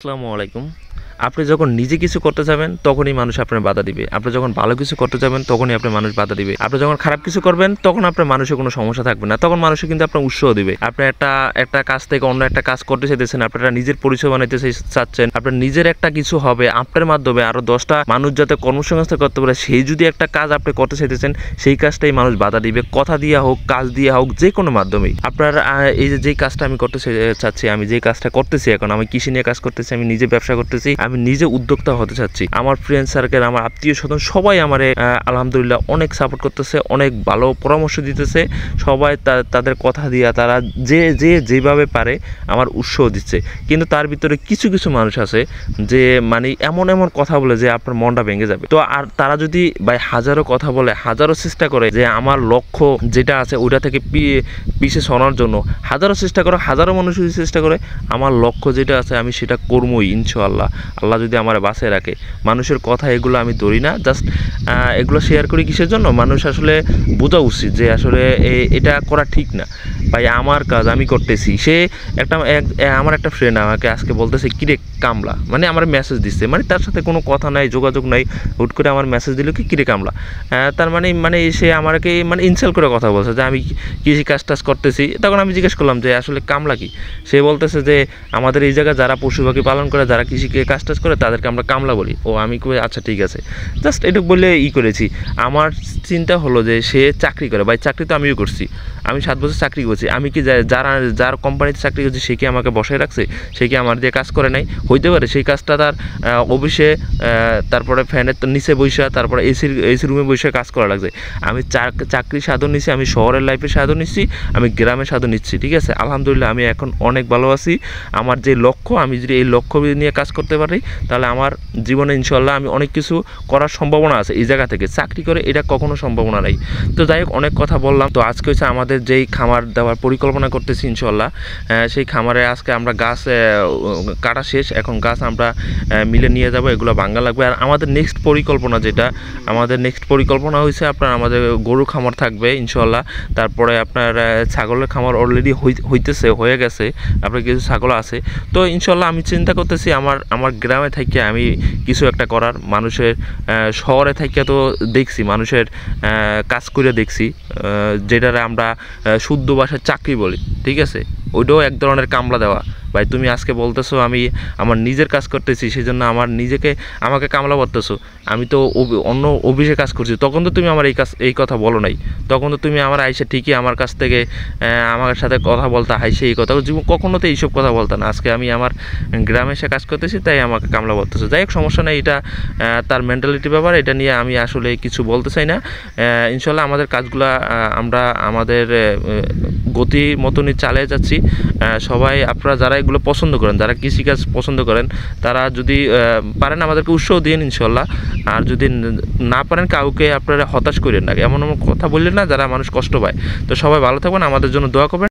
আসসালামু আলাইকুম। আপনি যখন নিজে কিছু করতে যাবেন তখনই মানুষ আপনার বাধা দিবে। আপনি যখন ভালো কিছু করতে যাবেন তখনই আপনার মানুষ বাধা দিবে। আপনি যখন খারাপ কিছু করবেন তখন আপনার মানুষের কোনো সমস্যা থাকবে না। তখন মানুষে কিন্তু আপনার উৎসাহ দিবে। আপনি একটা কাজ থেকে অন্য একটা কাজ করতে চাইতেছেন, আপনারা নিজের পরিচয় বানাইতে চাচ্ছেন, আপনার নিজের একটা কিছু হবে, আপনার মাধ্যমে আরো 10টা মানুষ যাতে কর্মসংস্থান করতে পারে, সেই যদি একটা কাজ আপনি করতে চাইতেছেন, সেই কাজটাই মানুষ বাধা দিবে। কথা দিয়া হোক, কাজ দিয়া হোক, যে কোনো মাধ্যমেই। আপনার এই যে কাজটা আমি করতে চাচ্ছি, আমি যে কাজটা করতেছি, এখন আমি কৃষি নিয়ে কাজ করতেছি, আমি নিজে ব্যবসা করতেছি, আমি নিজে উদ্যোক্তা হতে চাচ্ছি। আমার ফ্রেন্ড সার্কেল, আমার আত্মীয় স্বজন সবাই আমারে আলহামদুলিল্লাহ অনেক সাপোর্ট করতেছে, অনেক ভালো পরামর্শ দিতেছে। সবাই তাদের কথা দিয়া তারা যেভাবে পারে আমার উৎসাহ দিচ্ছে। কিন্তু তার ভিতরে কিছু কিছু মানুষ আছে যে মানে এমন কথা বলে যে আপনার মনটা ভেঙে যাবে। তো আর তারা যদি ভাই হাজারো কথা বলে, হাজারো চেষ্টা করে যে আমার লক্ষ্য যেটা আছে ওইটা থেকে পিছিয়ে সরানোর জন্য, হাজারো চেষ্টা করে, হাজারো মানুষ যদি চেষ্টা করে, আমার লক্ষ্য যেটা আছে আমি সেটা করবই ইনশাআল্লাহ। আল্লাহ যদি আমার বাঁচিয়ে রাখে। মানুষের কথা এগুলো আমি ধরি না, জাস্ট এগুলো শেয়ার করি কিসের জন্য, মানুষ আসলে বোঝা উচিত যে আসলে এটা করা ঠিক না। ভাই আমার কাজ আমি করতেছি। সে আমার একটা ফ্রেন্ড আমাকে আজকে বলতেছে কিরে কামলা, মানে আমার মেসেজ দিচ্ছে, মানে তার সাথে কোনো কথা নাই, যোগাযোগ নাই, হুট করে আমার মেসেজ দিল কি কিরে কামলা। তার মানে সে আমাকে মানে ইনসাল্ট করে কথা বলছে যে আমি কৃষি কাজ টাজ করতেছি। তখন আমি জিজ্ঞেস করলাম যে আসলে কামলা কি। সে বলতেছে যে আমাদের এই জায়গায় যারা পশু পাখি পালন করে, যারা কৃষিকে কাজ টাজ করে, তাদেরকে আমরা কামলা বলি। ও আমি কই আচ্ছা ঠিক আছে, জাস্ট এটুকু বলে করেছি। আমার চিন্তা হলো যে সে চাকরি করে, ভাই চাকরি তো আমিও করছি, আমি 7 বছর চাকরি করছি। আমি কি যার কোম্পানিতে চাকরি করছি সে কি আমাকে বসায় রাখছে? সে কি আমার দিয়ে কাজ করে নাই? হইতে পারে সেই কাজটা তার অফিসে, তারপরে ফ্যানের নিচে বসে, তারপরে এসি রুমে বসে কাজ করা লাগছে। আমি চাকরি সাধন নিচ্ছি, আমি শহরের লাইফে সাধন নিচ্ছি, আমি গ্রামে সাধন নিচ্ছি। ঠিক আছে, আলহামদুলিল্লাহ আমি এখন অনেক ভালো আছি। আমার যে লক্ষ্য, আমি যদি এই লক্ষ্য নিয়ে কাজ করতে পারি, তাহলে আমার জীবনে ইনশাল্লাহ আমি অনেক কিছু করার সম্ভাবনা আছে। এই জায়গা থেকে চাকরি করে এটা কখনো সম্ভাবনা নাই। তো যাই হোক, অনেক কথা বললাম। তো আজকে হচ্ছে আমাদের যেই খামার দেওয়ার পরিকল্পনা করতেছি ইনশাল্লাহ, সেই খামারে আজকে আমরা গাছ কাটা শেষ, এখন গাছ আমরা মিলে নিয়ে যাব, এগুলো ভাঙা লাগবে। আর আমাদের নেক্সট পরিকল্পনা হয়েছে আপনার আমাদের গরু খামার থাকবে ইনশাল্লাহ। তারপরে আপনার ছাগলের খামার অলরেডি হয়ে গেছে, আপনার কিছু ছাগল আছে। তো ইনশাল্লাহ আমি চিন্তা করতেছি আমার গ্রামে থেকে আমি কিছু একটা করার। মানুষের শহরে থেকে তো দেখছি, মানুষের কাজ করে দেখছি, যেটারে আমরা শুদ্ধ ভাষায় চাকরি বলি। ঠিক আছে, ওইটাও এক ধরনের কামলা দেওয়া। ভাই তুমি আজকে বলতেছো আমি আমার নিজের কাজ করতেছি, সেই জন্য আমাকে কামলা বলতেছো। আমি তো অন্য অফিসে কাজ করছি, তখন তো তুমি আমার এই কথা বলো নাই। তখন তো তুমি আমার আইসে ঠিকই আমার কাছ থেকে আমার সাথে কথা বলতা, হাইসে এই কথা কখনো তো এইসব কথা বলতা না। আজকে আমি আমার গ্রামে এসে কাজ করতেছি, তাই আমাকে কামলা বলতেছো। যাই হোক, সমস্যা নেই, এটা তার মেন্টালিটি ব্যাপার, এটা নিয়ে আমি আসলে কিছু বলতে চাই না। ইনশাল্লাহ আমাদের কাজগুলা আমরা আমাদের গতি মতনই চালিয়ে যাচ্ছি। সবাই আপনারা যারা এগুলো পছন্দ করেন, যারা কৃষিকাজ পছন্দ করেন, তারা যদি পারেন আমাদেরকে উৎসাহ দিন ইনশাল্লাহ। আর যদি না পারেন, কাউকে আপনারা হতাশ করেন না, এমন কথা বললেন না যারা মানুষ কষ্ট পায়। তো সবাই ভালো থাকবেন, আমাদের জন্য দোয়া করবেন।